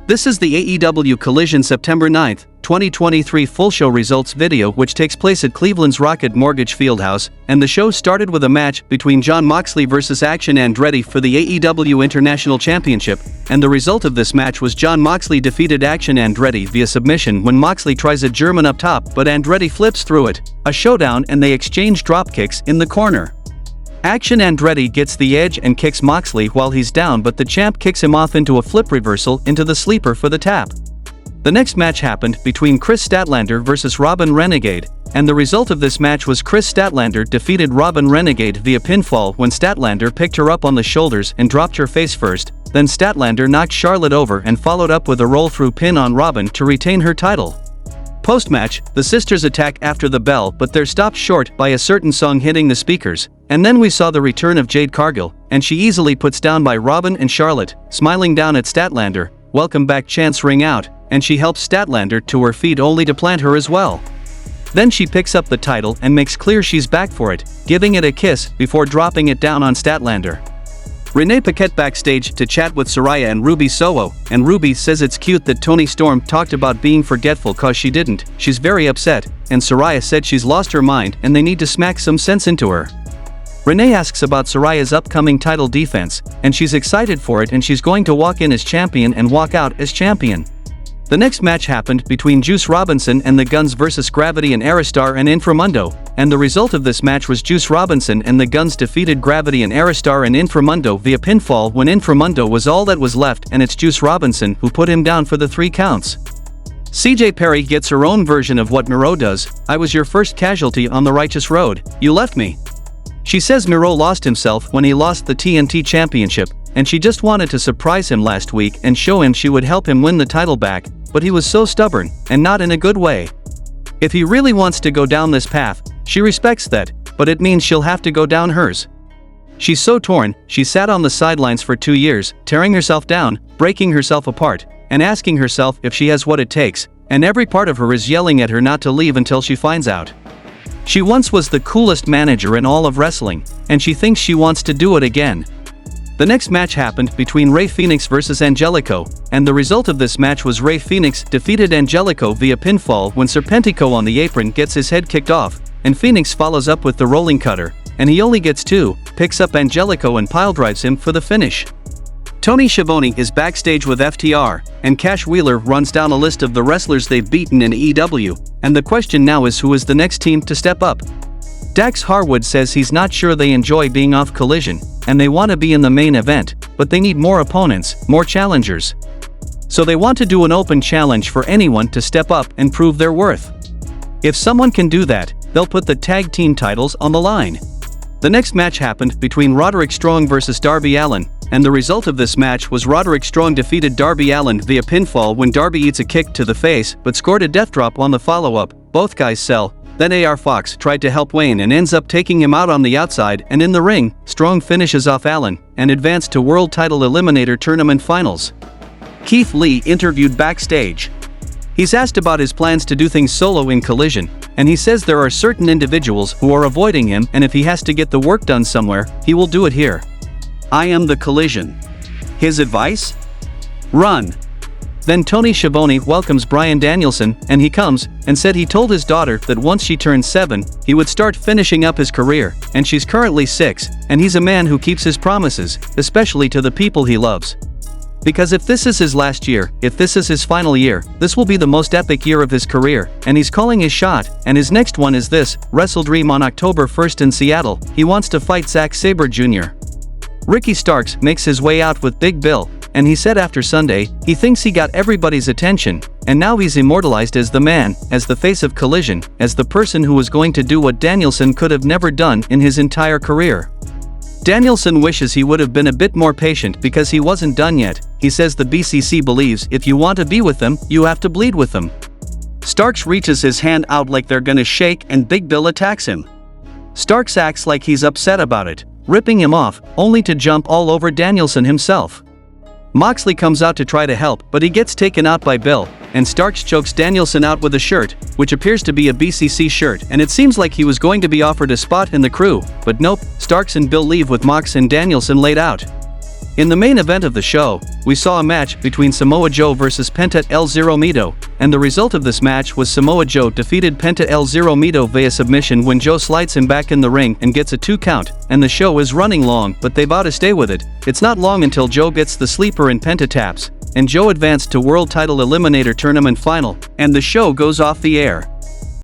This is the AEW Collision September 9, 2023 full show results video, which takes place at Cleveland's Rocket Mortgage Fieldhouse, and the show started with a match between Jon Moxley vs Action Andretti for the AEW International Championship, and the result of this match was Jon Moxley defeated Action Andretti via submission when Moxley tries a German up top but Andretti flips through it, a showdown, and they exchange dropkicks in the corner. Action Andretti gets the edge and kicks Moxley while he's down, but the champ kicks him off into a flip reversal into the sleeper for the tap. The next match happened between Kris Statlander vs Robin Renegade, and the result of this match was Kris Statlander defeated Robin Renegade via pinfall when Statlander picked her up on the shoulders and dropped her face first, then Statlander knocked Charlotte over and followed up with a roll-through pin on Robin to retain her title. Post-match, the sisters attack after the bell, but they're stopped short by a certain song hitting the speakers, and then we saw the return of Jade Cargill, and she easily puts down by Robin and Charlotte, smiling down at Statlander. Welcome back chants ring out, and she helps Statlander to her feet only to plant her as well. Then she picks up the title and makes clear she's back for it, giving it a kiss before dropping it down on Statlander. Renee Paquette backstage to chat with Saraya and Ruby Soho, and Ruby says it's cute that Toni Storm talked about being forgetful cause she didn't. She's very upset, and Saraya said she's lost her mind and they need to smack some sense into her. Renee asks about Saraya's upcoming title defense, and she's excited for it, and she's going to walk in as champion and walk out as champion. The next match happened between Juice Robinson and the Guns vs Gravity and Aristar and Inframundo, and the result of this match was Juice Robinson and the Guns defeated Gravity and Aristar and Inframundo via pinfall when Inframundo was all that was left, and it's Juice Robinson who put him down for the 3 counts. CJ Perry gets her own version of what Miro does. I was your first casualty on the righteous road, you left me. She says Miro lost himself when he lost the TNT Championship, and she just wanted to surprise him last week and show him she would help him win the title back, but he was so stubborn, and not in a good way. If he really wants to go down this path, she respects that, but it means she'll have to go down hers. She's so torn, she sat on the sidelines for 2 years, tearing herself down, breaking herself apart, and asking herself if she has what it takes, and every part of her is yelling at her not to leave until she finds out. She once was the coolest manager in all of wrestling, and she thinks she wants to do it again. The next match happened between Rey Fenix vs Angelico, and the result of this match was Rey Fenix defeated Angelico via pinfall when Serpentico on the apron gets his head kicked off, and Fenix follows up with the rolling cutter, and he only gets 2, picks up Angelico and piledrives him for the finish. Tony Schiavone is backstage with FTR, and Cash Wheeler runs down a list of the wrestlers they've beaten in AEW, and the question now is who is the next team to step up. Dax Harwood says he's not sure they enjoy being off Collision, and they want to be in the main event, but they need more opponents, more challengers. So they want to do an open challenge for anyone to step up and prove their worth. If someone can do that, they'll put the tag team titles on the line. The next match happened between Roderick Strong vs Darby Allin, and the result of this match was Roderick Strong defeated Darby Allin via pinfall when Darby eats a kick to the face but scored a death drop on the follow-up. Both guys sell. Then AR Fox tried to help Wayne and ends up taking him out on the outside, and in the ring, Strong finishes off Allin and advanced to World Title Eliminator Tournament Finals. Keith Lee interviewed backstage. He's asked about his plans to do things solo in Collision, and he says there are certain individuals who are avoiding him, and if he has to get the work done somewhere, he will do it here. I am the Collision. His advice? Run. Then Tony Schiavone welcomes Bryan Danielson, and he comes, and said he told his daughter that once she turned 7, he would start finishing up his career, and she's currently 6, and he's a man who keeps his promises, especially to the people he loves. Because if this is his last year, if this is his final year, this will be the most epic year of his career, and he's calling his shot, and his next one is this, WrestleDream on October 1st in Seattle. He wants to fight Zack Sabre Jr. Ricky Starks makes his way out with Big Bill, and he said after Sunday, he thinks he got everybody's attention, and now he's immortalized as the man, as the face of Collision, as the person who was going to do what Danielson could have never done in his entire career. Danielson wishes he would have been a bit more patient because he wasn't done yet. He says the BCC believes if you want to be with them, you have to bleed with them. Starks reaches his hand out like they're gonna shake, and Big Bill attacks him. Starks acts like he's upset about it, ripping him off, only to jump all over Danielson himself. Moxley comes out to try to help, but he gets taken out by Bill, and Starks chokes Danielson out with a shirt, which appears to be a BCC shirt, and it seems like he was going to be offered a spot in the crew, but nope, Starks and Bill leave with Mox and Danielson laid out. In the main event of the show, we saw a match between Samoa Joe versus Penta El Zero Mito, and the result of this match was Samoa Joe defeated Penta El Zero Mito via submission when Joe slides him back in the ring and gets a 2 count, and the show is running long but they vow to stay with it. It's not long until Joe gets the sleeper and Penta taps, and Joe advanced to World Title Eliminator Tournament Final, and the show goes off the air.